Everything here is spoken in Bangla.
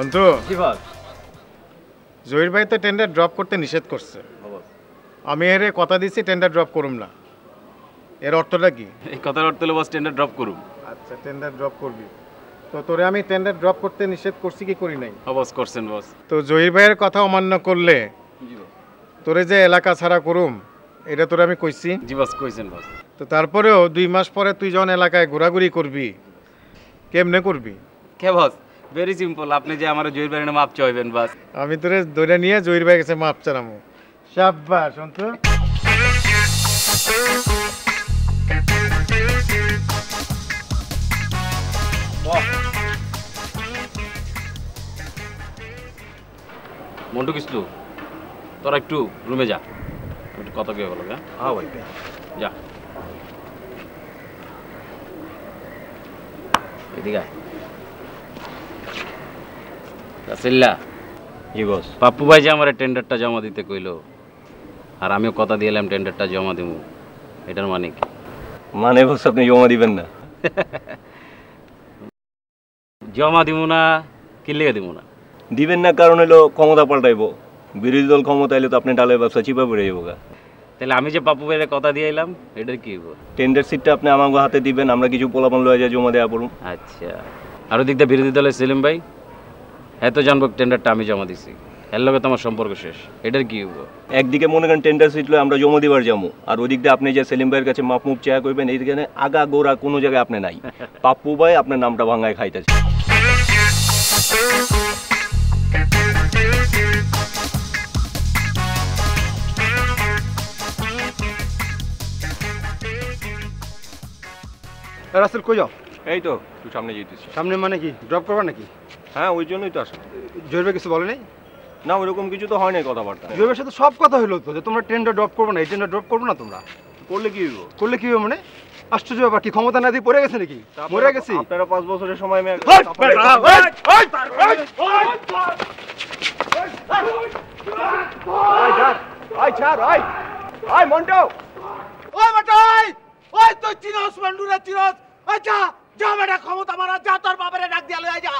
অন্তু জি বস। জহির ভাই তো টেন্ডার ড্রপ করতে নিষেধ করছে। আমি এর কথা দিচ্ছি টেন্ডার ড্রপ করুম না। এর অর্থটা কি? এই কথার অর্থ হলো বস টেন্ডার ড্রপ করুম। আচ্ছা টেন্ডার ড্রপ করবি, তো তোরে আমি টেন্ডার ড্রপ করতে নিষেধ করছি কি করি নাই? বস করছেন বস। তো জহির ভাইয়ের কথা অমান্য করলে তোরে যে এলাকা ছাড়া করুম এটা তোরে আমি কইছি। জি বস কইছেন বস। তো তারপরেও 2 মাস পরে তুই যখন এলাকায় ঘোরাঘুরি করবি কেমনে করবি? কে বস? ভেরি সিম্পল, আপনি যে আমার জহির ভাইয়ের মাপ চাইবেন বাস। আমি তোরে ধরে নিয়ে জহির ভাই কাছে মাপ চালামু। শাবাশ অন্তু। মন্টু কিসলু, তোরা একটু রুমে যা, একটু কথা কে বলো। হ্যাঁ ভাই যা, এদিকে আয়। রাসেল্লা। জি বস। পাপ্পু ভাই যে আমার টেন্ডারটা জমা দিতে কইলো, আর আমিও কথা দিলাম টেন্ডারটা জমা দিব, এটার মানে কি? মানে বস আপনি জমা দিবেন না? জমা দিব না, কি লেগে দিব না? দিবেন না কারণ হলো ক্ষমতা পাল্টাইবো। বিরোধী দল ক্ষমতা এলে তো আপনি ডালের ব্যবসা চিপা পড়ে যাবো। তাহলে আমি যে পাপ্পু ভাইয়ের কথা দিয়ে এলাম এটার কি হইব? টেন্ডার সিটটা আপনি আমাকে হাতে দিবেন, আমরা কিছু পোলাপান লয়ে যায় জমা দেওয়া পড়ুন। আচ্ছা, আর ওদিক দিয়ে বিরোধী দলের সেলিম ভাই এত জানবো টেন্ডারটা আমি জমা দিছি, এর লগে তো আমার সম্পর্ক শেষ, এটার কি হইব? একদিকে মনে করেন টেন্ডার সিট লয়ে আমরা জমা দিবার যাবো, আর ওদিক দিয়ে আপনি যে সেলিম ভাইয়ের কাছে মাপ মুপ চেয়া করবেন, এইদিকে আগা গোড়া কোনো জায়গায় আপনি নাই। পাপ্পু ভাই আপনার নামটা ভাঙায় খাইতেছে। রাসেল কই যাও? এই তো তুই সামনে যেতেছিস। সামনে মানে কি ড্রপ করবা নাকি? হ্যাঁ ওই জন্যই তো আসা। জহির ভাই কিছু বলে নাই? না ওইরকম কিছু তো হয় নাই কথাবার্তা। জহির ভাইয়ের সাথে সব কথা হইলো তো যে তোমরা টেন্ডার ড্রপ করবো না, এই টেন্ডার ড্রপ করবো না তোমরা। করলে কি হইব? করলে কি হবে মানে? আশ্চর্য ব্যাপার, কি ক্ষমতা না দিয়ে পড়ে গেছে নাকি? মরে গেছি? আপনারা 5 বছরের সময় তুই চিনস মন্ডুরে চিনস? আচ্ছা যা বেটা ক্ষমতা মারা, যা তোর বাবারে ডাক দিয়া লইয়া যা।